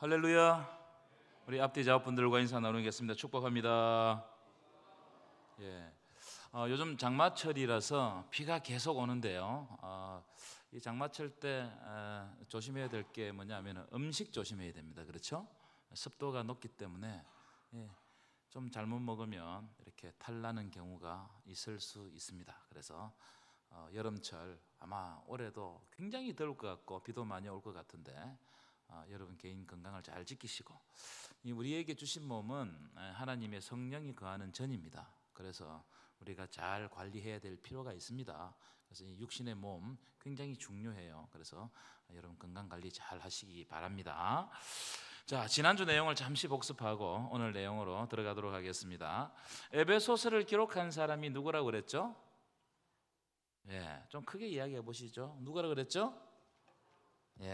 할렐루야. 우리 앞뒤 작업분들과 인사 나누겠습니다. 축복합니다. 예. 요즘 장마철이라서 비가 계속 오는데요. 이 장마철 때 조심해야 될 게 뭐냐면 음식 조심해야 됩니다. 그렇죠? 습도가 높기 때문에 좀 잘못 먹으면 이렇게 탈나는 경우가 있을 수 있습니다. 그래서 여름철 아마 올해도 굉장히 더울 것 같고 비도 많이 올 것 같은데 여러분 개인 건강을 잘 지키시고, 우리에게 주신 몸은 하나님의 성령이 거하는 전입니다. 그래서 우리가 잘 관리해야 될 필요가 있습니다. 그래서 이 육신의 몸 굉장히 중요해요. 그래서 여러분 건강 관리 잘 하시기 바랍니다. 자, 지난주 내용을 잠시 복습하고 오늘 내용으로 들어가도록 하겠습니다. 에베소서를 기록한 사람이 누구라고 그랬죠? 좀 크게 이야기해 보시죠. 누구라고 그랬죠?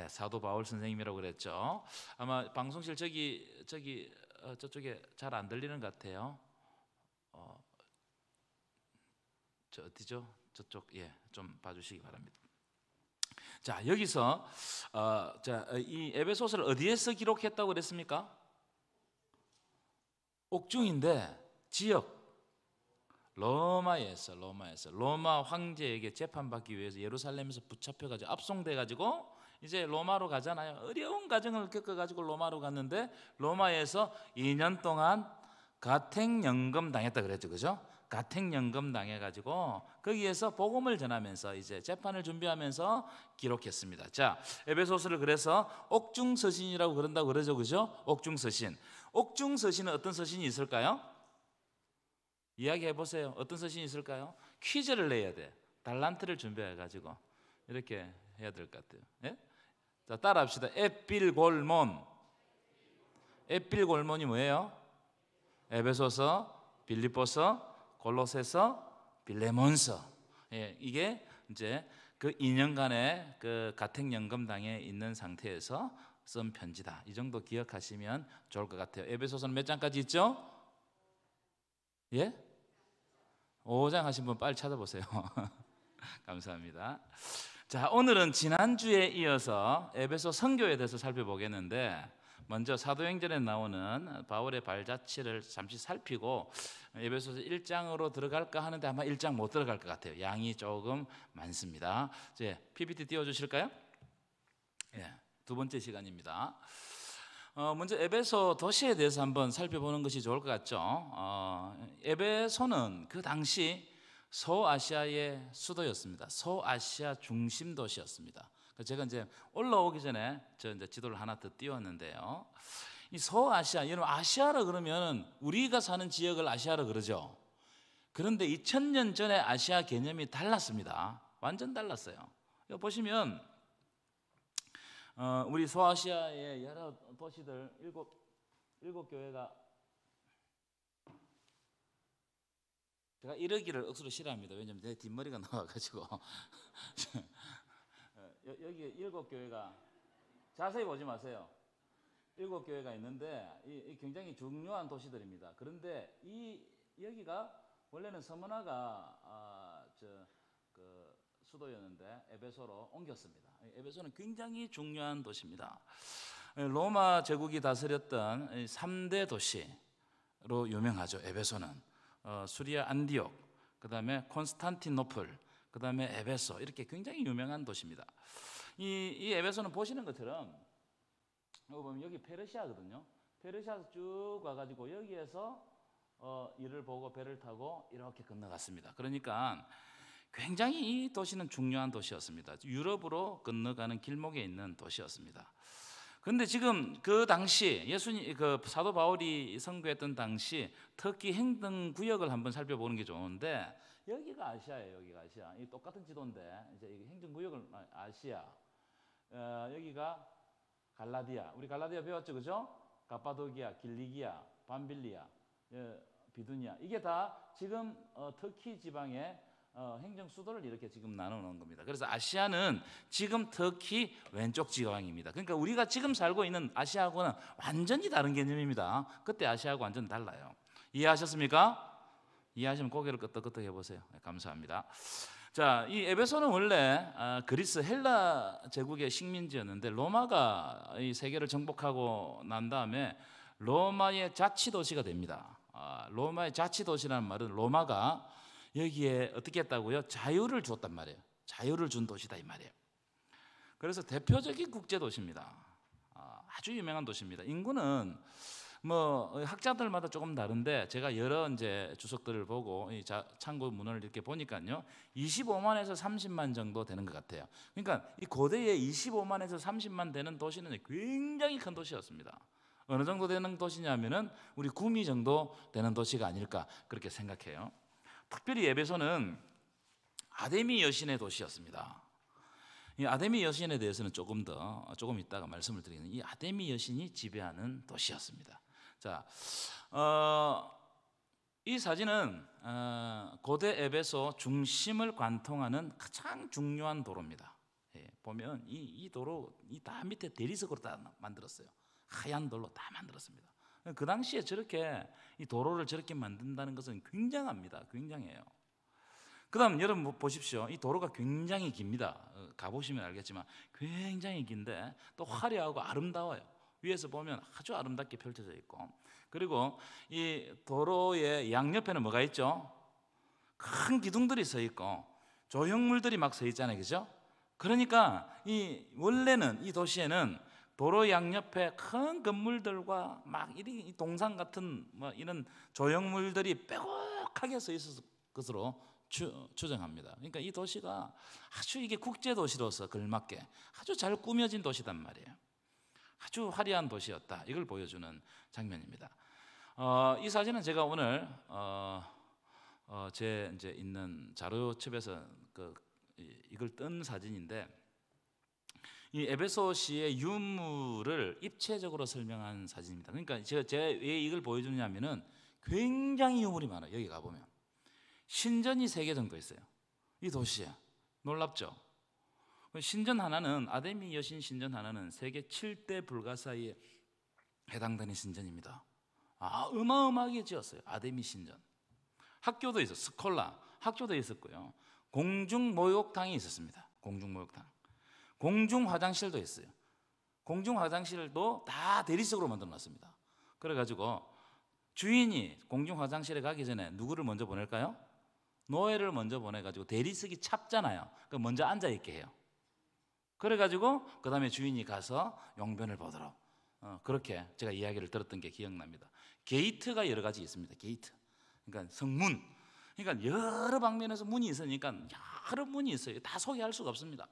사도 바울 선생님이라고 그랬죠. 아마 방송실 저쪽에 잘 안 들리는 것 같아요. 저 어디죠? 저쪽 좀 봐주시기 바랍니다. 자, 여기서 이 에베소서를 어디에서 기록했다고 그랬습니까? 옥중인데 지역 로마에서 로마 황제에게 재판받기 위해서 예루살렘에서 붙잡혀가지고 압송돼가지고 이제 로마로 가잖아요. 어려운 과정을 겪어가지고 로마로 갔는데 로마에서 2년 동안 가택연금 당했다 그랬죠, 그죠? 가택연금 당해가지고 거기에서 복음을 전하면서 이제 재판을 준비하면서 기록했습니다. 자, 에베소서를 그래서 옥중서신이라고 그런다고 그러죠, 그죠? 옥중서신. 옥중서신은 어떤 서신이 있을까요? 이야기해 보세요. 어떤 서신이 있을까요? 퀴즈를 내야 돼. 달란트를 준비해가지고 이렇게 해야 될 것 같아요. 자, 따라합시다. 에필골몬. 에필골몬이 뭐예요? 에베소서, 빌립보서, 골로새서, 빌레몬서. 이게 이제 그 2년간의 그 가택연금당에 있는 상태에서 쓴 편지다. 이 정도 기억하시면 좋을 것 같아요. 에베소서는 몇 장까지 있죠? 5장 하신 분 빨리 찾아보세요. 감사합니다. 자, 오늘은 지난주에 이어서 에베소 선교에 대해서 살펴보겠는데, 먼저 사도행전에 나오는 바울의 발자취를 잠시 살피고 에베소서 1장으로 들어갈까 하는데 아마 1장 못 들어갈 것 같아요. 양이 조금 많습니다. 이제 PPT 띄워주실까요? 두 번째 시간입니다. 먼저 에베소 도시에 대해서 한번 살펴보는 것이 좋을 것 같죠. 에베소는 그 당시 소아시아의 수도였습니다. 소아시아 중심 도시였습니다. 제가 이제 올라오기 전에 이제 지도를 하나 더 띄웠는데요. 이 소아시아, 여러분 아시아라 그러면 우리가 사는 지역을 아시아라 그러죠. 그런데 2000년 전에 아시아 개념이 달랐습니다. 완전 달랐어요. 여기 보시면 우리 소아시아의 여러 도시들 일곱 교회가, 제가 이러기를 억수로 싫어합니다. 왜냐하면 내 뒷머리가 나와가지고 여기 7교회가, 자세히 보지 마세요. 7교회가 있는데 이 굉장히 중요한 도시들입니다. 그런데 여기가 원래는 서머나가 그 수도였는데 에베소로 옮겼습니다. 에베소는 굉장히 중요한 도시입니다. 로마 제국이 다스렸던 3대 도시로 유명하죠. 에베소는 수리아 안디옥, 그 다음에 콘스탄티노플, 그 다음에 에베소, 이렇게 굉장히 유명한 도시입니다. 이 에베소는 보시는 것처럼 보면 여기 페르시아거든요. 페르시아에서 쭉 와가지고 여기에서 이를 보고 배를 타고 이렇게 건너갔습니다. 그러니까 굉장히 이 도시는 중요한 도시였습니다. 유럽으로 건너가는 길목에 있는 도시였습니다. 그런데 지금 그 당시 그 사도 바울이 선교했던 당시 터키 행정구역을 한번 살펴보는 게 좋은데, 여기가 아시아예요. 여기가 아시아. 이 똑같은 지도인데 이제 행정구역을 아시아. 여기가 갈라디아. 우리 갈라디아 배웠죠, 그죠? 가파도기아, 길리기아, 밤빌리아, 비두니아. 이게 다 지금 터키 지방의 행정 수도를 이렇게 지금 나누는 겁니다. 그래서 아시아는 지금 터키 왼쪽 지방입니다. 그러니까 우리가 지금 살고 있는 아시아하고는 완전히 다른 개념입니다. 그때 아시아하고 완전 달라요. 이해하셨습니까? 이해하시면 고개를 끄덕끄덕 해보세요. 감사합니다. 자, 이 에베소는 원래 그리스 헬라 제국의 식민지였는데 로마가 이 세계를 정복하고 난 다음에 로마의 자치도시가 됩니다. 로마의 자치도시라는 말은 로마가 여기에 어떻게 했다고요? 자유를 주었단 말이에요. 자유를 준 도시다 이 말이에요. 그래서 대표적인 국제도시입니다. 아주 유명한 도시입니다. 인구는 뭐 학자들마다 조금 다른데 제가 여러 이제 주석들을 보고 참고 문헌을 이렇게 보니까요, 25만에서 30만 정도 되는 것 같아요. 그러니까 이 고대에 25만에서 30만 되는 도시는 굉장히 큰 도시였습니다. 어느 정도 되는 도시냐면은 우리 구미 정도 되는 도시가 아닐까 그렇게 생각해요. 특별히 에베소는 아데미 여신의 도시였습니다. 이 아데미 여신에 대해서는 조금 이따가 말씀을 드리겠는데, 이 아데미 여신이 지배하는 도시였습니다. 자, 이 사진은 고대 에베소 중심을 관통하는 가장 중요한 도로입니다. 보면 이 도로 다 밑에 대리석으로 다 만들었어요. 하얀 돌로 다 만들었습니다. 그 당시에 저렇게 이 도로를 저렇게 만든다는 것은 굉장합니다. 굉장해요. 그다음 여러분 보십시오. 이 도로가 굉장히 깁니다. 가보시면 알겠지만 굉장히 긴데 또 화려하고 아름다워요. 위에서 보면 아주 아름답게 펼쳐져 있고, 그리고 이 도로의 양옆에는 뭐가 있죠? 큰 기둥들이 서 있고 조형물들이 막 서 있잖아요, 그죠? 그러니까 원래는 이 도시에는 도로 양옆에 큰 건물들과 막 이 동상 같은 뭐 이런 조형물들이 빼곡하게 서 있을 것으로 추정합니다. 그러니까 이 도시가 아주 이게 국제 도시로서 걸맞게 아주 잘 꾸며진 도시단 말이에요. 아주 화려한 도시였다. 이걸 보여주는 장면입니다. 이 사진은 제가 오늘 제 이제 있는 자료첩에서 이걸 뜬 사진인데, 이 에베소시의 유물을 입체적으로 설명한 사진입니다. 그러니까 제가 왜 이걸 보여주냐면은 굉장히 유물이 많아요. 여기 가보면 신전이 3개 정도 있어요. 이 도시에 놀랍죠? 신전 하나는 아데미 여신 신전 하나는 세계 7대 불가사의에 해당되는 신전입니다. 어마어마하게 지었어요. 아데미 신전. 학교도 있었어요. 스콜라 학교도 있었고요. 공중 목욕탕이 있었습니다. 공중 목욕탕. 공중 화장실도 있어요. 공중 화장실도 다 대리석으로 만들어놨습니다. 그래가지고 주인이 공중 화장실에 가기 전에 누구를 먼저 보낼까요? 노예를 먼저 보내가지고 대리석이 찹잖아요. 그럼 먼저 앉아 있게 해요. 그래가지고 그 다음에 주인이 가서 용변을 보도록 그렇게 제가 이야기를 들었던 게 기억납니다. 게이트가 여러 가지 있습니다. 게이트, 그러니까 성문. 그러니까 여러 방면에서 문이 있으니까 여러 문이 있어요. 다 소개할 수가 없습니다.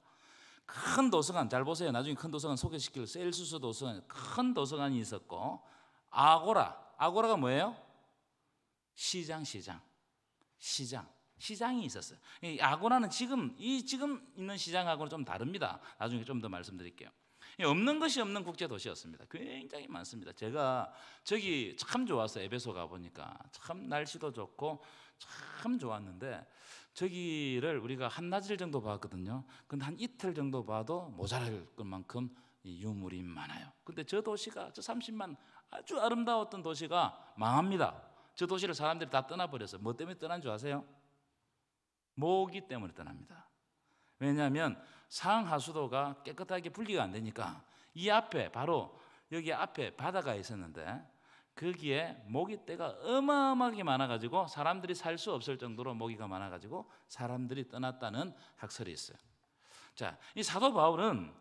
큰 도서관, 잘 보세요. 나중에 큰 도서관 소개시킬 셀수스 도서관, 큰 도서관이 있었고, 아고라가 뭐예요? 시장이 있었어요. 이 아고라는 지금 있는 시장하고는 좀 다릅니다. 나중에 좀 더 말씀드릴게요. 없는 것이 없는 국제 도시였습니다. 굉장히 많습니다. 제가 저기 참 좋았어요. 에베소 가 보니까 참 날씨도 좋고 참 좋았는데, 저기를 우리가 한나절 정도 봤거든요. 근데 한 이틀 정도 봐도 모자랄 것만큼 유물이 많아요. 근데 저 도시가, 저 30만 아주 아름다웠던 도시가 망합니다. 저 도시를 사람들이 다 떠나버려서. 뭐 때문에 떠난 줄 아세요? 모기 때문에 떠납니다. 왜냐하면 상하수도가 깨끗하게 분리가 안 되니까. 이 앞에, 바로 여기 앞에 바다가 있었는데 거기에 모기떼가 어마어마하게 많아가지고 사람들이 살 수 없을 정도로 모기가 많아가지고 사람들이 떠났다는 학설이 있어요. 자, 이 사도 바울은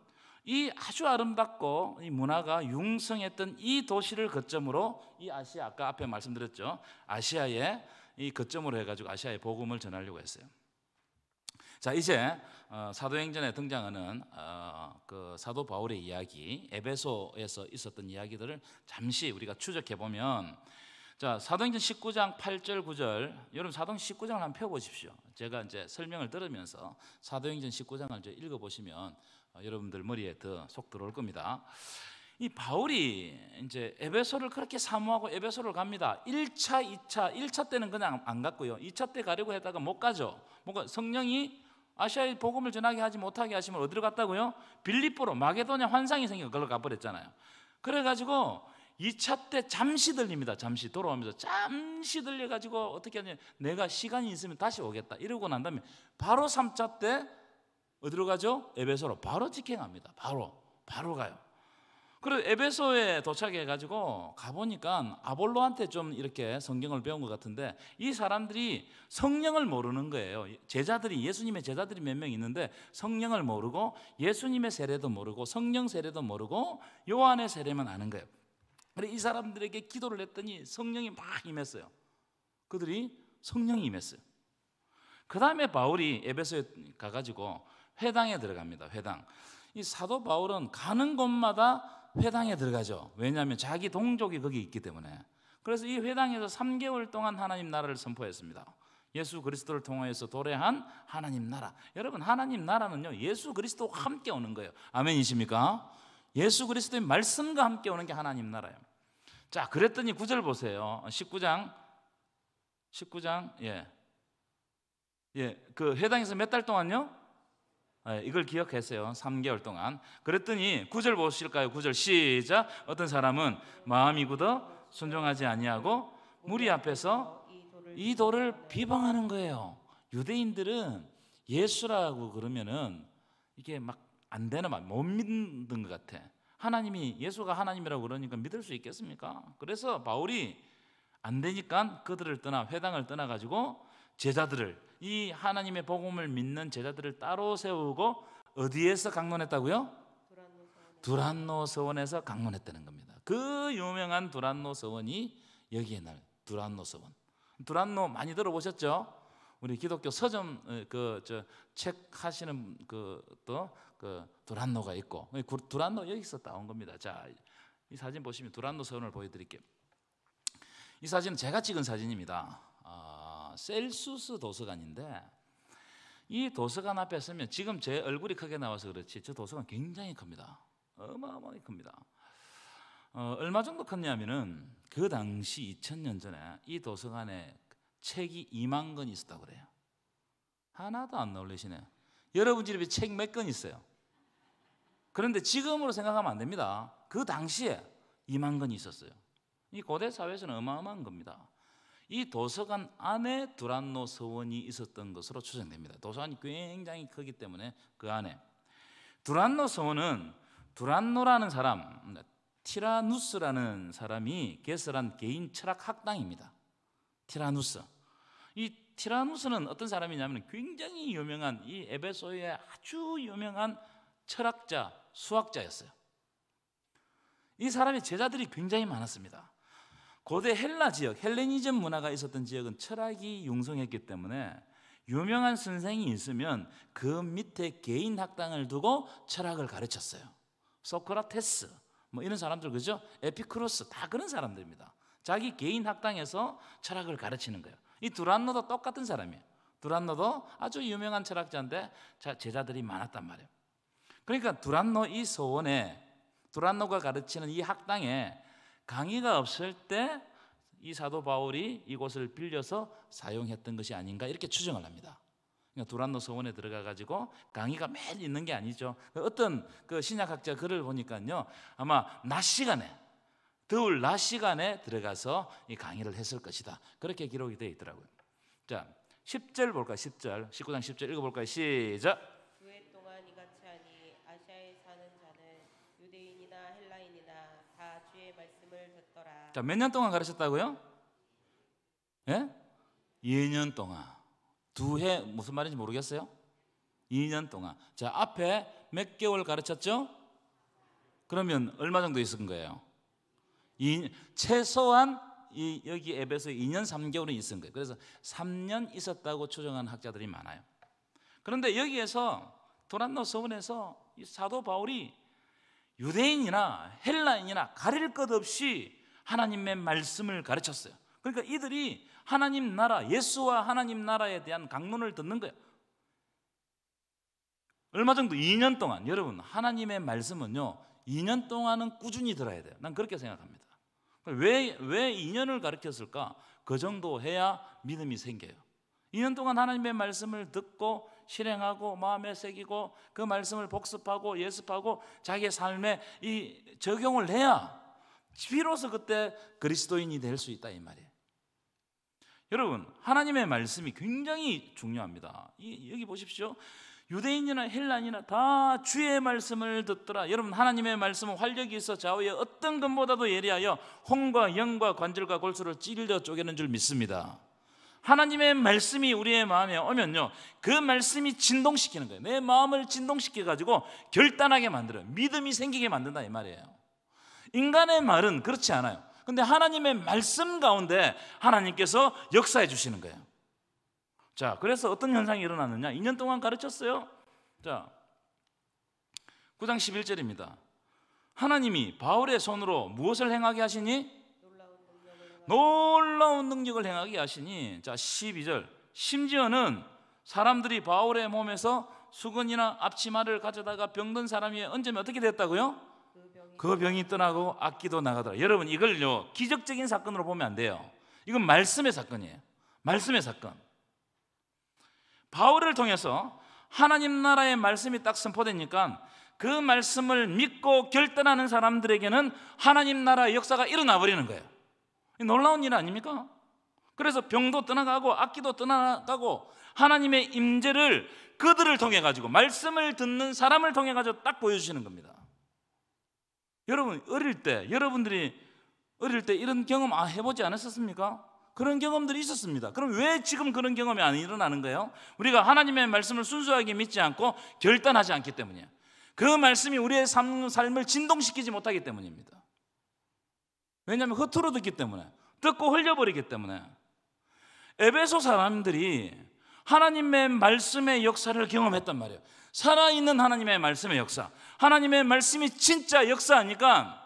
이 아주 아름답고 이 문화가 융성했던 이 도시를 거점으로 이 아시아, 아까 앞에 말씀드렸죠, 아시아에 이 거점으로 해가지고 아시아에 복음을 전하려고 했어요. 자, 이제 사도행전에 등장하는 그 사도 바울의 이야기, 에베소에서 있었던 이야기들을 잠시 우리가 추적해 보면, 자, 사도행전 19장 8절 9절, 여러분 사도행전 19장을 한번 펴보십시오. 제가 이제 설명을 들으면서 사도행전 19장을 이제 읽어보시면 여러분들 머리에 더 쏙 들어올 겁니다. 이 바울이 이제 에베소를 그렇게 사모하고 에베소를 갑니다. 1차 때는 그냥 안 갔고요. 2차 때 가려고 했다가 못 가죠. 뭔가 성령이 아시아에 복음을 전하게 하지 못하게 하시면 어디로 갔다고요? 빌립보로, 마게도냐 환상이 생겨 그걸로 가버렸잖아요. 그래가지고 2차 때 잠시 들립니다. 잠시 돌아오면서 잠시 들려가지고 어떻게 하냐, 내가 시간이 있으면 다시 오겠다 이러고 난 다음에 바로 3차 때 어디로 가죠? 에베소로 바로 직행합니다. 바로 가요. 그리고 에베소에 도착해가지고 가보니까 아볼로한테 좀 이렇게 성경을 배운 것 같은데, 이 사람들이 성령을 모르는 거예요. 예수님의 제자들이 몇 명 있는데 성령을 모르고 예수님의 세례도 모르고 성령 세례도 모르고 요한의 세례만 아는 거예요. 그래서 이 사람들에게 기도를 했더니 성령이 막 임했어요. 그들이 성령이 임했어요. 그 다음에 바울이 에베소에 가가지고 회당에 들어갑니다. 회당. 이 사도 바울은 가는 곳마다 회당에 들어가죠. 왜냐하면 자기 동족이 거기 있기 때문에. 그래서 이 회당에서 3개월 동안 하나님 나라를 선포했습니다. 예수 그리스도를 통하여서 도래한 하나님 나라. 여러분, 하나님 나라는요, 예수 그리스도와 함께 오는 거예요. 아멘이십니까? 예수 그리스도의 말씀과 함께 오는 게 하나님 나라예요. 자, 그랬더니 9절 보세요. 19장. 그 회당에서 몇 달 동안요? 이걸 기억했어요. 3개월 동안. 그랬더니 9절 보실까요? 9절 시작. 어떤 사람은 마음이 굳어 순종하지 아니하고 무리 앞에서 이 돌을 비방하는 거예요. 유대인들은 예수라고 그러면은 이게 막 안 되는 말, 못 믿는 것 같아. 하나님이, 예수가 하나님이라고 그러니까 믿을 수 있겠습니까? 그래서 바울이 안 되니까 그들을 떠나, 회당을 떠나가지고 제자들을, 이 하나님의 복음을 믿는 제자들을 따로 세우고 어디에서 강론했다고요? 두란노 서원에서 강론했다는 겁니다. 그 유명한 두란노 서원이 여기에 날 두란노 서원. 두란노 많이 들어보셨죠? 우리 기독교 서점 책 하시는 또 두란노가 있고, 두란노 여기서 따온 겁니다. 자, 이 사진 보시면 두란노 서원을 보여드릴게요. 이 사진은 제가 찍은 사진입니다. 셀수스 도서관인데, 이 도서관 앞에 서면, 지금 제 얼굴이 크게 나와서 그렇지 저 도서관 굉장히 큽니다. 어마어마하게 큽니다. 얼마 정도 컸냐면은 그 당시 2000년 전에 이 도서관에 책이 2만 권 있었다고 그래요. 하나도 안 놀라시네. 여러분 집에 책 몇 권 있어요? 그런데 지금으로 생각하면 안 됩니다. 그 당시에 2만 권이 있었어요. 이 고대 사회에서는 어마어마한 겁니다. 이 도서관 안에 두란노 서원이 있었던 것으로 추정됩니다. 도서관이 굉장히 크기 때문에 그 안에. 두란노 서원은 두란노라는 사람, 티라누스라는 사람이 개설한 개인 철학 학당입니다. 티라누스. 이 티라누스는 어떤 사람이냐면 굉장히 유명한, 이 에베소의 아주 유명한 철학자, 수학자였어요. 이 사람의 제자들이 굉장히 많았습니다. 고대 헬라 지역, 헬레니즘 문화가 있었던 지역은 철학이 융성했기 때문에 유명한 선생이 있으면 그 밑에 개인 학당을 두고 철학을 가르쳤어요. 소크라테스 뭐 이런 사람들, 그죠? 에피쿠로스, 다 그런 사람들입니다. 자기 개인 학당에서 철학을 가르치는 거예요. 이 두란노도 똑같은 사람이에요. 두란노도 아주 유명한 철학자인데 제자들이 많았단 말이에요. 그러니까 두란노 이 소원에, 두란노가 가르치는 이 학당에 강의가 없을 때 이 사도 바울이 이곳을 빌려서 사용했던 것이 아닌가, 이렇게 추정을 합니다. 그러니까 두란노 서원에 들어가 가지고 강의가 매일 있는 게 아니죠. 어떤 그 신약학자 글을 보니까요, 아마 낮 시간에, 더울 낮 시간에 들어가서 이 강의를 했을 것이다, 그렇게 기록이 되어 있더라고요. 자, 10절 볼까요? 10절, 19장 10절 읽어볼까요? 시작. 주의 동안 이같이 하니 아시아에 사는 자는 유대인이나 헬라인이나 다 주의 말씀을 듣더라. 자, 몇 년 동안 가르쳤다고요? 예? 2년 동안. 2해 무슨 말인지 모르겠어요? 2년 동안. 자, 앞에 몇 개월 가르쳤죠? 그러면 얼마 정도 있은 거예요? 최소한 여기 에베소에 2년 3개월은 있은 거예요. 그래서 3년 있었다고 추정하는 학자들이 많아요. 그런데 여기에서 두란노 서원에서 이 사도 바울이 유대인이나 헬라인이나 가릴 것 없이 하나님의 말씀을 가르쳤어요. 그러니까 이들이 하나님 나라, 예수와 하나님 나라에 대한 강론을 듣는 거예요. 얼마 정도? 2년 동안. 여러분, 하나님의 말씀은요 2년 동안은 꾸준히 들어야 돼요. 난 그렇게 생각합니다. 왜 2년을 가르쳤을까? 그 정도 해야 믿음이 생겨요. 2년 동안 하나님의 말씀을 듣고 실행하고 마음에 새기고 그 말씀을 복습하고 예습하고 자기의 삶에 이 적용을 해야 비로소 그때 그리스도인이 될 수 있다 이 말이에요. 여러분, 하나님의 말씀이 굉장히 중요합니다. 여기 보십시오. 유대인이나 헬라인이나 다 주의 말씀을 듣더라. 여러분, 하나님의 말씀은 활력이 있어 좌우에 어떤 것보다도 예리하여 혼과 영과 관절과 골수를 찔러 쪼개는 줄 믿습니다. 하나님의 말씀이 우리의 마음에 오면요, 그 말씀이 진동시키는 거예요. 내 마음을 진동시켜가지고 결단하게 만들어요. 믿음이 생기게 만든다 이 말이에요. 인간의 말은 그렇지 않아요. 근데 하나님의 말씀 가운데 하나님께서 역사해 주시는 거예요. 자, 그래서 어떤 현상이 일어났느냐? 2년 동안 가르쳤어요. 자, 9장 11절입니다. 하나님이 바울의 손으로 무엇을 행하게 하시니? 놀라운 능력을 행하게 하시니. 자, 12절. 심지어는 사람들이 바울의 몸에서 수건이나 앞치마를 가져다가 병든 사람이 얹으면 어떻게 됐다고요? 그 병이 떠나고 악기도 나가더라. 여러분, 이걸요 기적적인 사건으로 보면 안 돼요. 이건 말씀의 사건이에요. 말씀의 사건. 바울을 통해서 하나님 나라의 말씀이 딱 선포되니까 그 말씀을 믿고 결단하는 사람들에게는 하나님 나라의 역사가 일어나 버리는 거예요. 놀라운 일 아닙니까? 그래서 병도 떠나가고 악기도 떠나가고 하나님의 임재를 그들을 통해 가지고, 말씀을 듣는 사람을 통해 가지고 딱 보여주시는 겁니다. 여러분, 여러분들이 어릴 때 이런 경험 해보지 않았었습니까? 그런 경험들이 있었습니다. 그럼 왜 지금 그런 경험이 안 일어나는 거예요? 우리가 하나님의 말씀을 순수하게 믿지 않고 결단하지 않기 때문이에요. 그 말씀이 우리의 삶을 진동시키지 못하기 때문입니다. 왜냐하면 허투루 듣기 때문에, 듣고 흘려버리기 때문에. 에베소 사람들이 하나님의 말씀의 역사를 경험했단 말이에요. 살아있는 하나님의 말씀의 역사, 하나님의 말씀이 진짜 역사하니까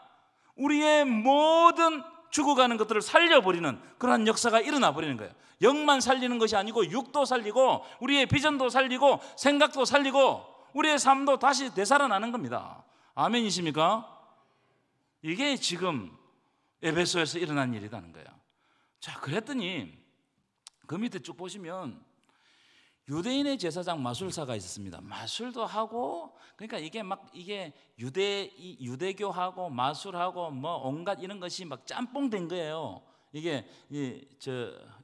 우리의 모든 죽어가는 것들을 살려버리는 그러한 역사가 일어나 버리는 거예요. 영만 살리는 것이 아니고 육도 살리고 우리의 비전도 살리고 생각도 살리고 우리의 삶도 다시 되살아나는 겁니다. 아멘이십니까? 이게 지금 에베소에서 일어난 일이라는 거예요. 자, 그랬더니 그 밑에 쭉 보시면 유대인의 제사장 마술사가 있었습니다. 마술도 하고, 그러니까 이게 유대교하고 마술하고 뭐 온갖 이런 것이 막 짬뽕된 거예요. 이게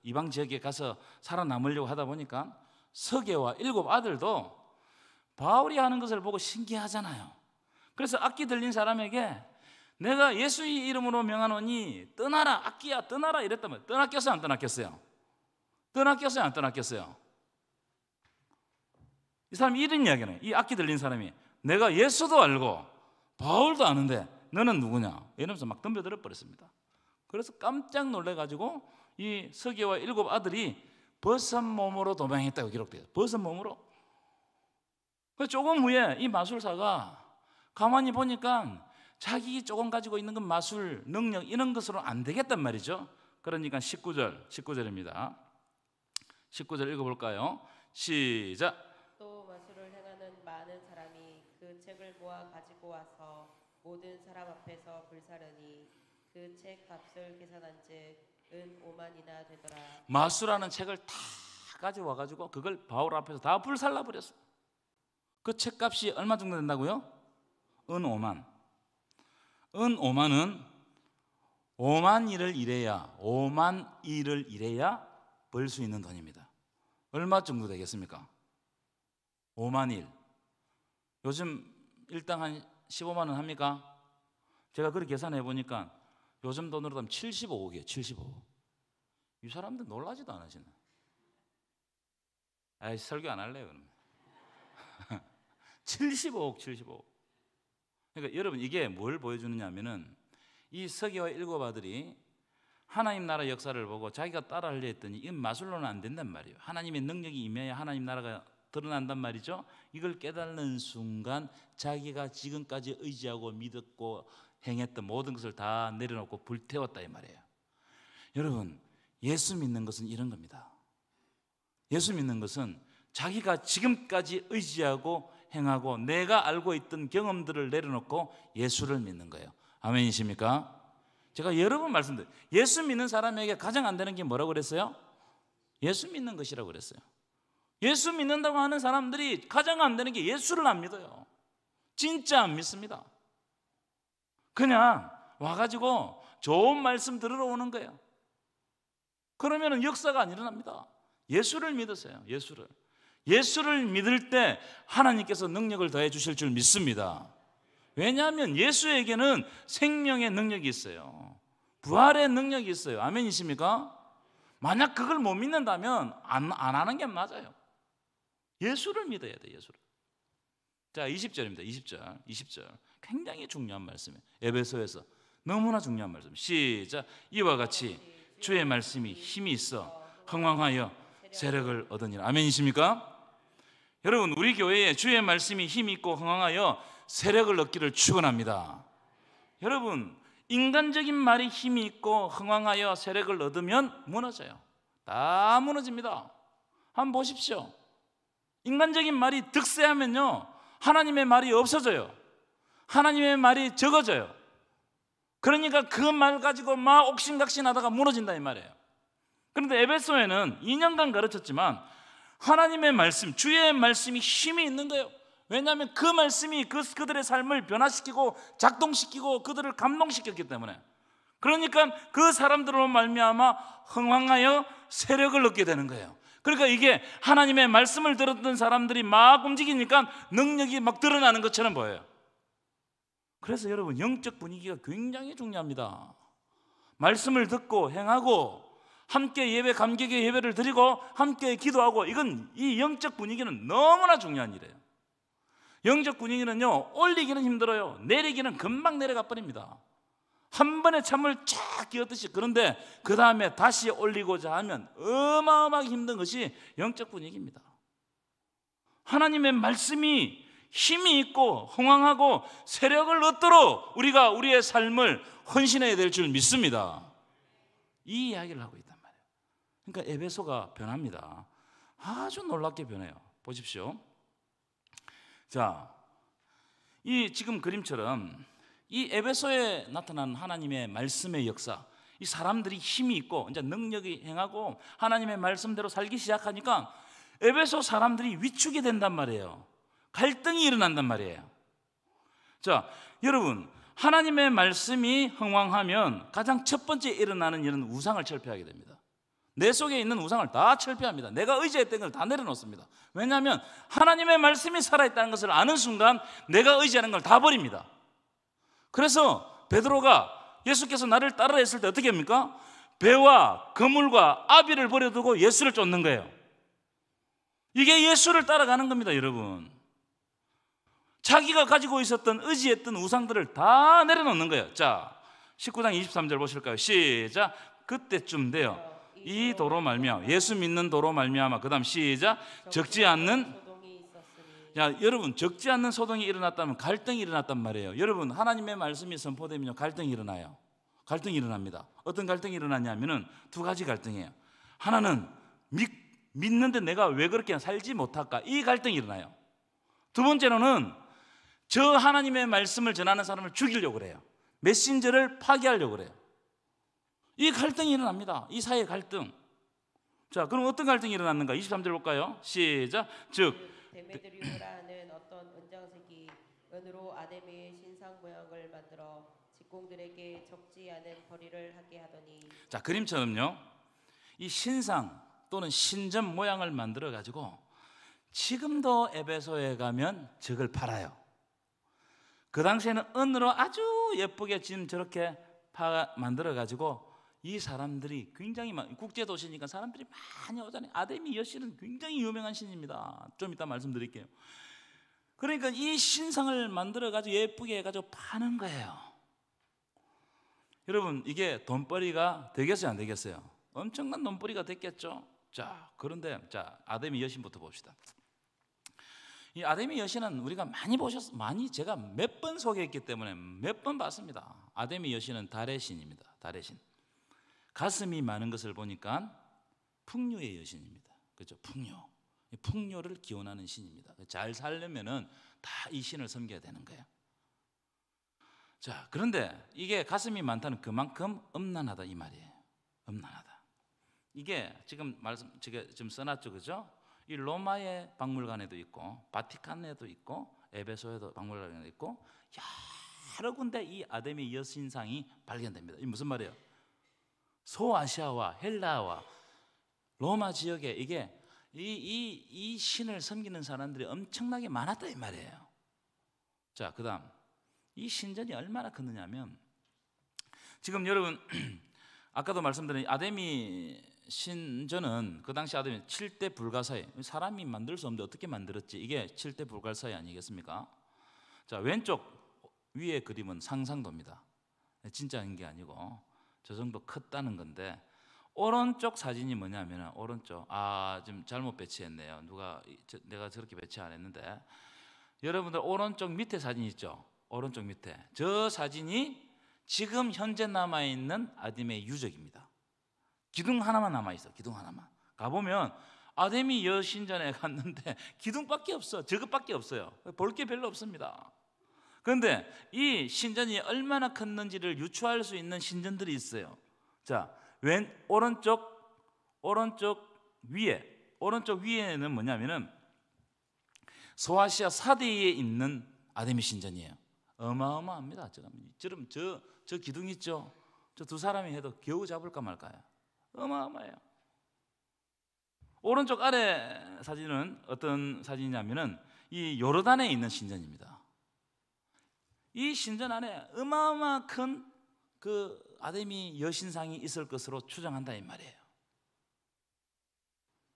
이방 지역에 가서 살아남으려고 하다 보니까 서계와 7 아들도 바울이 하는 것을 보고 신기하잖아요. 그래서 악기 들린 사람에게 내가 예수의 이름으로 명하노니 떠나라, 악기야 떠나라 이랬다면 떠났겠어요, 안 떠났겠어요? 떠났겠어요, 안 떠났겠어요? 이 사람이 이런 이야기네. 이 악기 들린 사람이 내가 예수도 알고 바울도 아는데 너는 누구냐 이러면서 막 덤벼들어 버렸습니다. 그래서 깜짝 놀래가지고 이 서기와 7 아들이 벗은 몸으로 도망했다고 기록돼요. 벗은 몸으로. 조금 후에 이 마술사가 가만히 보니까 자기 조금 가지고 있는 건 마술 능력 이런 것으로 안 되겠단 말이죠. 그러니까 19절입니다. 19절 읽어볼까요? 시작. 또 마술을 행하는 많은 사람이 그 책을 모아 가지고 와서 모든 사람 앞에서 불사르니 그 책 값을 계산한즉 은 5만이나 되더라. 마술하는 책을 다 가져와 가지고 그걸 바울 앞에서 다 불살라 버렸어. 그 책값이 얼마 정도 된다고요? 은 5만. 은 5만은 5만 일을 일해야 벌 수 있는 돈입니다. 얼마 정도 되겠습니까? 5만 일. 요즘 일당 한 15만 원 합니까? 제가 그렇게 계산해 보니까 요즘 돈으로 하면 75억이에요. 75억. 이 사람들 놀라지도 않으시네. 아이, 설교 안 할래요 그러면. 75억. 그러니까 여러분, 이게 뭘 보여주느냐 하면은 이 서기와 7 아들이 하나님 나라 역사를 보고 자기가 따라하려 했더니 이건 마술로는 안 된단 말이에요. 하나님의 능력이 임해야 하나님 나라가 드러난단 말이죠. 이걸 깨닫는 순간 자기가 지금까지 의지하고 믿었고 행했던 모든 것을 다 내려놓고 불태웠다 이 말이에요. 여러분, 예수 믿는 것은 이런 겁니다. 예수 믿는 것은 자기가 지금까지 의지하고 행하고 내가 알고 있던 경험들을 내려놓고 예수를 믿는 거예요. 아멘이십니까? 제가 여러 번 말씀드려요. 예수 믿는 사람에게 가장 안 되는 게 뭐라고 그랬어요? 예수 믿는 것이라고 그랬어요. 예수 믿는다고 하는 사람들이 가장 안 되는 게 예수를 안 믿어요. 진짜 안 믿습니다. 그냥 와가지고 좋은 말씀 들으러 오는 거예요. 그러면 역사가 안 일어납니다. 예수를 믿으세요. 예수를 믿을 때 하나님께서 능력을 더해 주실 줄 믿습니다. 왜냐하면 예수에게는 생명의 능력이 있어요. 부활의 능력이 있어요. 아멘이십니까? 만약 그걸 못 믿는다면 안 하는 게 맞아요. 예수를 믿어야 돼. 예수를. 자, 20절입니다. 20절 굉장히 중요한 말씀이에요. 에베소에서 너무나 중요한 말씀. 시작. 이와 같이 주의 말씀이 힘이 있어 흥왕하여 세력을 얻으니라. 아멘이십니까? 여러분, 우리 교회에 주의 말씀이 힘이 있고 흥왕하여 세력을 얻기를 축원합니다. 여러분, 인간적인 말이 힘이 있고 흥왕하여 세력을 얻으면 무너져요. 다 무너집니다. 한번 보십시오. 인간적인 말이 득세하면요, 하나님의 말이 없어져요. 하나님의 말이 적어져요. 그러니까 그 말 가지고 막 옥신각신하다가 무너진다 이 말이에요. 그런데 에베소에는 2년간 가르쳤지만 하나님의 말씀, 주의 말씀이 힘이 있는 거예요. 왜냐하면 그 말씀이 그들의 삶을 변화시키고 작동시키고 그들을 감동시켰기 때문에. 그러니까 그 사람들로 말미암아 흥왕하여 세력을 얻게 되는 거예요. 그러니까 이게 하나님의 말씀을 들었던 사람들이 막 움직이니까 능력이 막 드러나는 것처럼 보여요. 그래서 여러분, 영적 분위기가 굉장히 중요합니다. 말씀을 듣고 행하고 함께 예배, 감격의 예배를 드리고 함께 기도하고, 이건 이 영적 분위기는 너무나 중요한 일이에요. 영적 분위기는요, 올리기는 힘들어요. 내리기는 금방 내려가 버립니다. 한 번에 참을 쫙 끼얹듯이. 그런데 그 다음에 다시 올리고자 하면 어마어마하게 힘든 것이 영적 분위기입니다. 하나님의 말씀이 힘이 있고 흥왕하고 세력을 얻도록 우리가 우리의 삶을 헌신해야 될 줄 믿습니다. 이 이야기를 하고 있단 말이에요. 그러니까 에베소가 변합니다. 아주 놀랍게 변해요. 보십시오. 자, 이 지금 그림처럼 이 에베소에 나타난 하나님의 말씀의 역사, 이 사람들이 힘이 있고 이제 능력이 행하고 하나님의 말씀대로 살기 시작하니까 에베소 사람들이 위축이 된단 말이에요. 갈등이 일어난단 말이에요. 자, 여러분, 하나님의 말씀이 흥왕하면 가장 첫 번째 일어나는 일은 우상을 철폐하게 됩니다. 내 속에 있는 우상을 다 철폐합니다. 내가 의지했던 걸 다 내려놓습니다. 왜냐하면 하나님의 말씀이 살아있다는 것을 아는 순간 내가 의지하는 걸 다 버립니다. 그래서 베드로가 예수께서 나를 따르라 했을 때 어떻게 합니까? 배와 그물과 아비를 버려두고 예수를 쫓는 거예요. 이게 예수를 따라가는 겁니다, 여러분. 자기가 가지고 있었던 의지했던 우상들을 다 내려놓는 거예요. 자, 19장 23절 보실까요? 시작. 그때쯤 돼요. 이 도로 말미암아, 예수 믿는 도로 말미암아. 그 다음 시작. 적지 않는, 야, 여러분, 적지 않는 소동이 일어났다면 갈등이 일어났단 말이에요. 여러분, 하나님의 말씀이 선포되면요, 갈등이 일어나요. 갈등이 일어납니다. 어떤 갈등이 일어나냐면은 두 가지 갈등이에요. 하나는 믿는데 내가 왜 그렇게 살지 못할까? 이 갈등이 일어나요. 두 번째로는 저 하나님의 말씀을 전하는 사람을 죽이려고 그래요. 메신저를 파괴하려고 그래요. 이 갈등이 일어납니다. 이 사이의 갈등. 자, 그럼 어떤 갈등이 일어났는가? 23절 볼까요? 시작. 즉 데메드리오라 하는 어떤 은장색이 은으로 아데미의 신상 모양을 만들어 직공들에게 적지 않은 벌이를 하게 하더니. 자, 그림처럼요, 이 신상 또는 신전 모양을 만들어 가지고 지금도 에베소에 가면 적을 팔아요. 그 당시에는 은으로 아주 예쁘게 지금 저렇게 만들어 가지고 이 사람들이 굉장히 국제 도시니까 사람들이 많이 오잖아요. 아데미 여신은 굉장히 유명한 신입니다. 좀 이따 말씀드릴게요. 그러니까 이 신상을 만들어 가지고 예쁘게 해 가지고 파는 거예요. 여러분, 이게 돈벌이가 되겠어요, 안 되겠어요? 엄청난 돈벌이가 됐겠죠. 자, 그런데 자, 아데미 여신부터 봅시다. 이 아데미 여신은 우리가 많이 제가 몇 번 소개했기 때문에 몇 번 봤습니다. 아데미 여신은 달의 신입니다. 달의 신. 가슴이 많은 것을 보니까 풍요의 여신입니다. 그렇죠? 풍요를 기원하는 신입니다. 잘 살려면은 다 이 신을 섬겨야 되는 거예요. 자, 그런데 이게 가슴이 많다는 그만큼 음란하다 이 말이에요. 음란하다. 이게 지금 제가 좀 써놨죠, 그죠? 이 로마의 박물관에도 있고, 바티칸에도 있고, 에베소에도 박물관에도 있고, 여러 군데 이 아데미 여신상이 발견됩니다. 이 무슨 말이에요? 소아시아와 헬라와 로마 지역에 이게 이 신을 섬기는 사람들이 엄청나게 많았다 이 말이에요. 자, 그다음 이 신전이 얼마나 컸느냐면 지금 여러분 아까도 말씀드린 아데미 신전은 그 당시 아데미 7대 불가사의, 사람이 만들 수 없는데 어떻게 만들었지? 이게 7대 불가사의 아니겠습니까? 자, 왼쪽 위에 그림은 상상도입니다. 진짜인 게 아니고 저 정도 컸다는 건데, 오른쪽 사진이 뭐냐면 오른쪽, 지금 잘못 배치했네요. 내가 저렇게 배치 안 했는데, 여러분들 오른쪽 밑에 사진 있죠? 오른쪽 밑에 저 사진이 지금 현재 남아있는 아데미의 유적입니다. 기둥 하나만 남아있어. 기둥 하나만 가보면 아데미 여신전에 갔는데 기둥밖에 없어. 저것밖에 없어요. 볼 게 별로 없습니다. 그런데 이 신전이 얼마나 컸는지를 유추할 수 있는 신전들이 있어요. 자, 오른쪽 위에는 뭐냐면은 소아시아 4대에 있는 아데미 신전이에요. 어마어마합니다. 지금 저 기둥 있죠? 저 두 사람이 해도 겨우 잡을까 말까요? 어마어마해요. 오른쪽 아래 사진은 어떤 사진이냐면은 이 요르단에 있는 신전입니다. 이 신전 안에 어마어마 큰 그 아데미 여신상이 있을 것으로 추정한다 이 말이에요.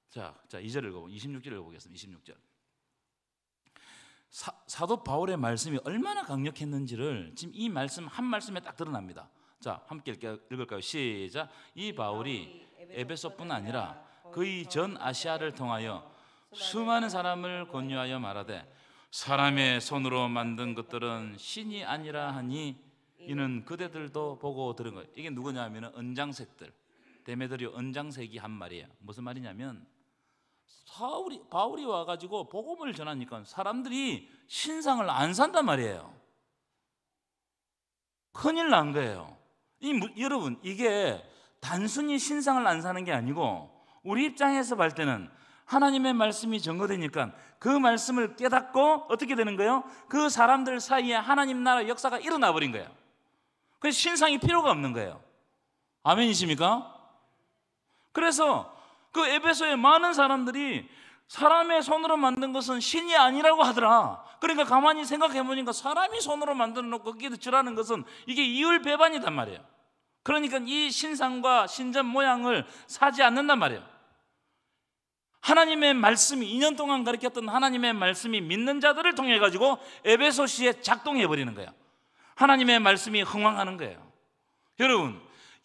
자 2절 읽어보고 26절 읽어보겠습니다. 26절. 사도 바울의 말씀이 얼마나 강력했는지를 지금 이 말씀 한 말씀에 딱 드러납니다. 자, 함께 읽을까요? 시작. 이 바울이 에베소뿐 아니라 거의 전 아시아를 통하여 수많은 사람을 권유하여 말하되, 사람의 손으로 만든 것들은 신이 아니라 하니 이는 그대들도 보고 들은 거예요. 이게 누구냐면 언장색들, 데메드리오 언장색이 한 말이에요. 무슨 말이냐면 바울이 와가지고 복음을 전하니까 사람들이 신상을 안 산단 말이에요. 큰일 난 거예요. 여러분, 이게 단순히 신상을 안 사는 게 아니고 우리 입장에서 볼 때는 하나님의 말씀이 증거되니까 그 말씀을 깨닫고 어떻게 되는 거예요? 그 사람들 사이에 하나님 나라 역사가 일어나 버린 거예요. 그래서 신상이 필요가 없는 거예요. 아멘이십니까? 그래서 그 에베소의 많은 사람들이 사람의 손으로 만든 것은 신이 아니라고 하더라. 그러니까 가만히 생각해 보니까 사람이 손으로 만들어 놓고 거기에 절하는 것은 이게 이율배반이단 말이에요. 그러니까 이 신상과 신전 모양을 사지 않는단 말이에요. 하나님의 말씀이 2년 동안 가르쳤던 하나님의 말씀이 믿는 자들을 통해 가지고 에베소시에 작동해 버리는 거예요. 하나님의 말씀이 흥왕하는 거예요.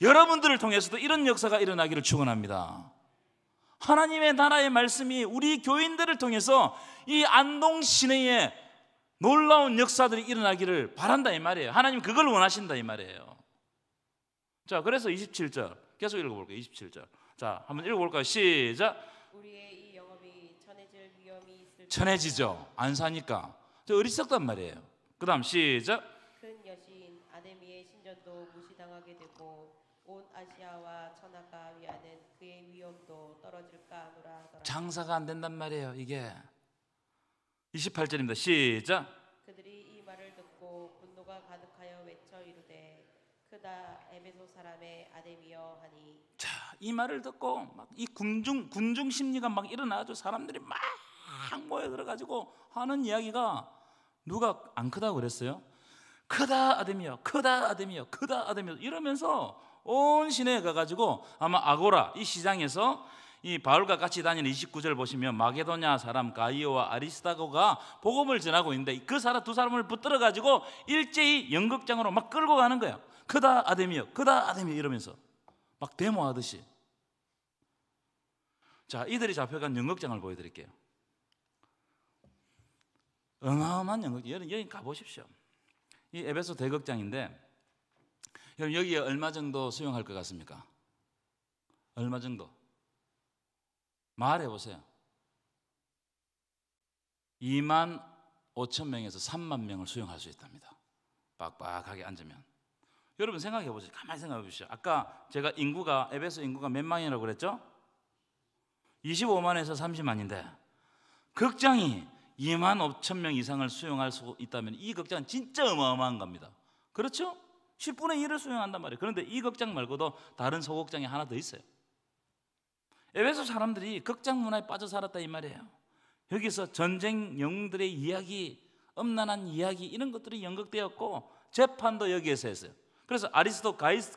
여러분들을 통해서도 이런 역사가 일어나기를 축원합니다. 하나님의 나라의 말씀이 우리 교인들을 통해서 이 안동 시내에 놀라운 역사들이 일어나기를 바란다 이 말이에요. 하나님 그걸 원하신다 이 말이에요. 자, 그래서 27절 계속 읽어볼게요. 27절. 자, 한번 읽어볼까요? 시작. 우리의 이 영업이 천해질 위험이 있을 천해지죠. 안 사니까. 저 어리석단 말이에요. 그 다음 시작. 큰 여신 아데미의 신전도 무시당하게 되고 온 아시아와 천하가 위하는 그의 위엄도 떨어질까 하노라 하더라. 장사가 안 된단 말이에요. 이게 28절입니다. 시작. 그들이 이 말을 듣고 분노가 가득하여 외쳐 이르되, 크다 에베소 사람의 아데미여 하니. 자, 이 말을 듣고 막 이 군중 심리가 막 일어나가지고 사람들이 막 모여 들어가지고 하는 이야기가, 누가 안 크다고 그랬어요? 크다 아데미여, 크다 아데미여, 크다 아데미여 이러면서 온 시내에 가가지고 아마 아고라 이 시장에서 이 바울과 같이 다니는 29절 보시면 마게도냐 사람 가이오와 아리스다고가 복음을 전하고 있는데 그 두 사람을 붙들어 가지고 일제히 연극장으로 막 끌고 가는 거예요. 크다 아데미여, 크다 아데미여 이러면서 막 데모하듯이. 자, 이들이 잡혀간 연극장을 보여드릴게요. 어마어마한 연극. 여기 가보십시오. 이 에베소 대극장인데 여러분, 여기에 얼마 정도 수용할 것 같습니까? 얼마 정도? 말해보세요. 2만 5천 명에서 3만 명을 수용할 수 있답니다. 빡빡하게 앉으면. 여러분 생각해 보세요. 가만히 생각해 보십시오. 아까 제가 에베소 인구가 몇 만이라고 그랬죠? 25만에서 30만인데 극장이 2만 5천 명 이상을 수용할 수 있다면 이 극장은 진짜 어마어마한 겁니다. 그렇죠? 10분의 1을 수용한단 말이에요. 그런데 이 극장 말고도 다른 소극장이 하나 더 있어요. 에베소 사람들이 극장 문화에 빠져 살았다 이 말이에요. 여기서 전쟁 영웅들의 이야기, 엄난한 이야기 이런 것들이 연극되었고 재판도 여기에서 했어요. 그래서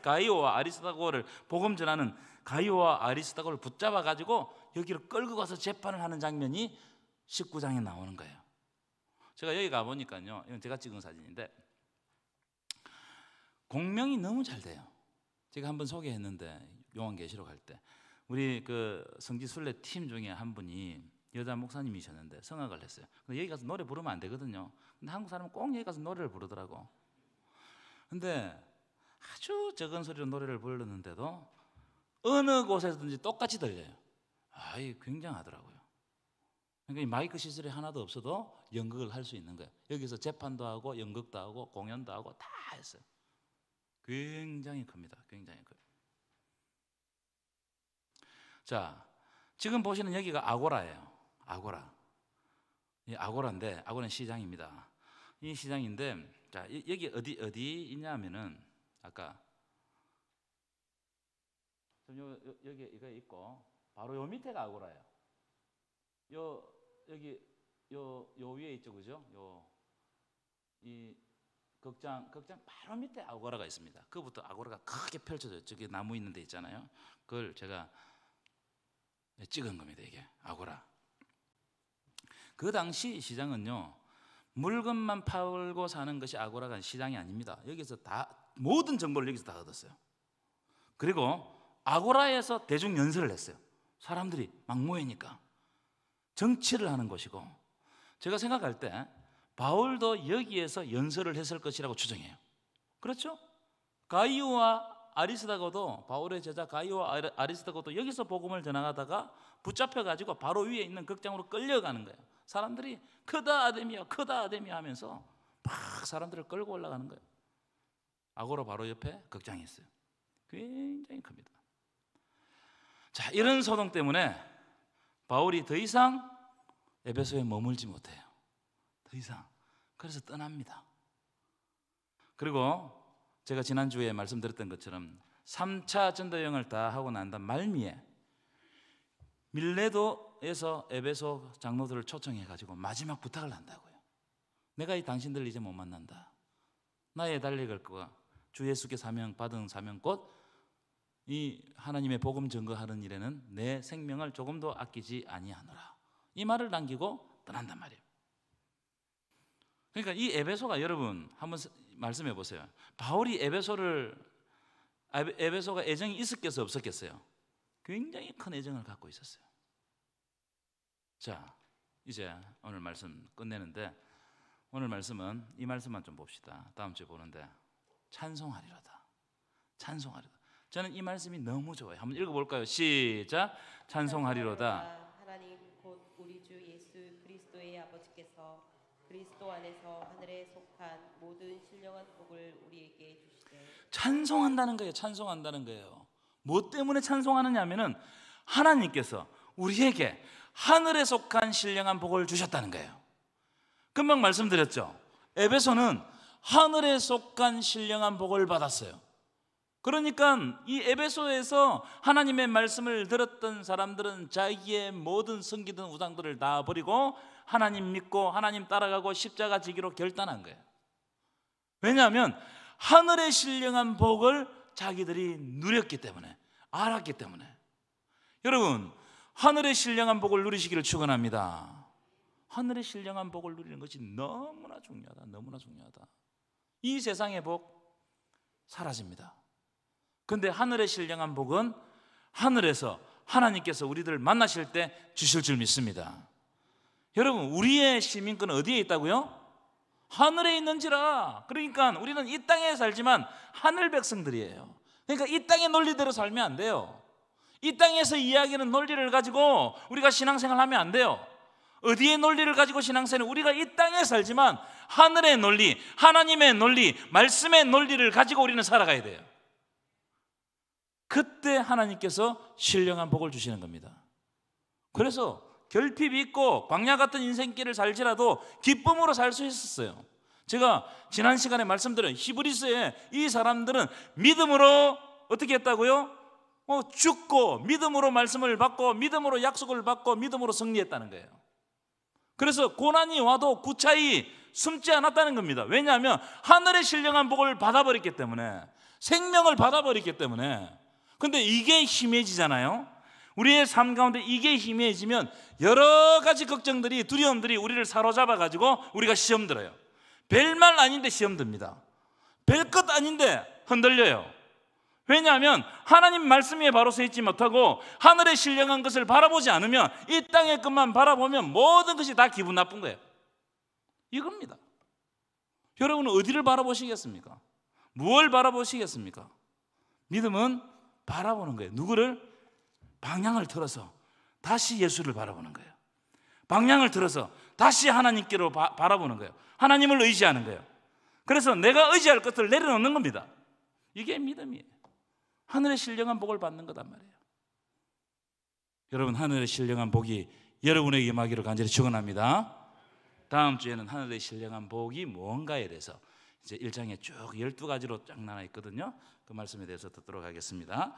가이오와 아리스타고를 복음 전하는 가이오와 아리스타고를 붙잡아 가지고 여기를 끌고 가서 재판을 하는 장면이 19장에 나오는 거예요. 제가 여기 가보니까요, 이건 제가 찍은 사진인데 공명이 너무 잘 돼요. 제가 한번 소개했는데 요한계시록 할 때 우리 그 성지순례 팀 중에 한 분이 여자 목사님이셨는데 성악을 했어요. 근데 여기 가서 노래 부르면 안 되거든요. 근데 한국 사람은 꼭 여기 가서 노래를 부르더라고. 근데 아주 적은 소리로 노래를 부르는데도 어느 곳에서든지 똑같이 들려요. 이 굉장하더라고요. 그러니까 이 마이크 시설이 하나도 없어도 연극을 할 수 있는 거예요. 여기서 재판도 하고 연극도 하고 공연도 하고 다 했어요. 굉장히 큽니다. 굉장히 커요. 자, 지금 보시는 여기가 아고라예요. 아고라. 이 아고라인데 아고라는 시장입니다. 이 시장인데 자, 여기 어디 있냐면은 아까 여기 이거 있고 바로 요 밑에가 아고라예요. 여기 요 위에 있죠, 그죠? 이 극장 바로 밑에 아고라가 있습니다. 그부터 아고라가 크게 펼쳐져요. 저기 나무 있는 데 있잖아요. 그걸 제가 찍은 겁니다. 이게 아고라. 그 당시 시장은요, 물건만 팔고 사는 것이 아고라가 시장이 아닙니다. 여기서 다 모든 정보를 여기서 다 얻었어요. 그리고 아고라에서 대중 연설을 했어요. 사람들이 막 모이니까 정치를 하는 곳이고, 제가 생각할 때 바울도 여기에서 연설을 했을 것이라고 추정해요. 그렇죠? 가이오와 아리스다고도, 바울의 제자 가이오와 아리스다고도 여기서 복음을 전하다가 붙잡혀가지고 바로 위에 있는 극장으로 끌려가는 거예요. 사람들이 크다 아데미야 크다 아데미야 하면서 막 사람들을 끌고 올라가는 거예요. 아고라 바로 옆에 극장이 있어요. 굉장히 큽니다. 자, 이런 소동 때문에 바울이 더 이상 에베소에 머물지 못해요. 더 이상. 그래서 떠납니다. 그리고 제가 지난주에 말씀드렸던 것처럼 3차 전도여행을 다 하고 난 다음 말미에 밀레도에서 에베소 장로들을 초청해 가지고 마지막 부탁을 한다고요. 내가 이 당신들을 이제 못 만난다. 나의 달려갈 거가 주 예수께 받은 사명 곧 이 하나님의 복음 증거하는 일에는 내 생명을 조금도 아끼지 아니하노라. 이 말을 남기고 떠난단 말이에요. 그러니까 이 에베소가, 여러분 한번 말씀해 보세요. 바울이 에베소가 애정이 있었겠어요, 없었겠어요? 굉장히 큰 애정을 갖고 있었어요. 자, 이제 오늘 말씀 끝내는데, 오늘 말씀은 이 말씀만 좀 봅시다. 다음 주에 보는데, 찬송하리로다. 찬송하리로다. 저는 이 말씀이 너무 좋아요. 한번 읽어볼까요? 시작. 찬송하리로다. 하나님 곧 우리 주 예수 그리스도의 아버지께서 그리스도 안에서 하늘에 속한 모든 신령한 복을 우리에게 주시되. 찬송한다는 거예요. 찬송한다는 거예요. 뭐 때문에 찬송하느냐 하면은 하나님께서 우리에게 하늘에 속한 신령한 복을 주셨다는 거예요. 금방 말씀드렸죠. 에베소는 하늘에 속한 신령한 복을 받았어요. 그러니까 이 에베소에서 하나님의 말씀을 들었던 사람들은 자기의 모든 섬기던 우상들을 다 버리고 하나님 믿고 하나님 따라가고 십자가 지기로 결단한 거예요. 왜냐하면 하늘의 신령한 복을 자기들이 누렸기 때문에, 알았기 때문에. 여러분, 하늘의 신령한 복을 누리시기를 축원합니다. 하늘의 신령한 복을 누리는 것이 너무나 중요하다. 너무나 중요하다. 이 세상의 복 사라집니다. 그런데 하늘의 신령한 복은 하늘에서 하나님께서 우리들을 만나실 때 주실 줄 믿습니다. 여러분, 우리의 시민권은 어디에 있다고요? 하늘에 있는지라. 그러니까 우리는 이 땅에 살지만 하늘 백성들이에요. 그러니까 이 땅의 논리대로 살면 안 돼요. 이 땅에서 이야기하는 논리를 가지고 우리가 신앙생활 하면 안 돼요. 어디의 논리를 가지고 신앙생활은 우리가 이 땅에 살지만 하늘의 논리, 하나님의 논리, 말씀의 논리를 가지고 우리는 살아가야 돼요. 그때 하나님께서 신령한 복을 주시는 겁니다. 그래서 결핍이 있고 광야 같은 인생길을 살지라도 기쁨으로 살 수 있었어요. 제가 지난 시간에 말씀드린 히브리서에 이 사람들은 믿음으로 어떻게 했다고요? 죽고 믿음으로 말씀을 받고 믿음으로 약속을 받고 믿음으로 승리했다는 거예요. 그래서 고난이 와도 구차히 숨지 않았다는 겁니다. 왜냐하면 하늘의 신령한 복을 받아버렸기 때문에, 생명을 받아버렸기 때문에. 근데 이게 희미해지잖아요. 우리의 삶 가운데 이게 희미해지면 여러 가지 걱정들이, 두려움들이 우리를 사로잡아 가지고 우리가 시험 들어요. 별말 아닌데 시험 듭니다. 별것 아닌데 흔들려요. 왜냐하면 하나님 말씀 위에 바로 서 있지 못하고 하늘의 신령한 것을 바라보지 않으면, 이 땅의 것만 바라보면 모든 것이 다 기분 나쁜 거예요. 이겁니다. 여러분은 어디를 바라보시겠습니까? 무엇을 바라보시겠습니까? 믿음은 바라보는 거예요. 누구를? 방향을 틀어서 다시 예수를 바라보는 거예요. 방향을 틀어서 다시 하나님께로 바라보는 거예요. 하나님을 의지하는 거예요. 그래서 내가 의지할 것을 내려놓는 겁니다. 이게 믿음이에요. 하늘의 신령한 복을 받는 거단 말이에요. 여러분, 하늘의 신령한 복이 여러분에게 임하기를 간절히 축원합니다. 다음 주에는 하늘의 신령한 복이 무언가에 대해서 이제 1장에 쭉 12가지로 쫙 나눠 있거든요. 그 말씀에 대해서 듣도록 하겠습니다.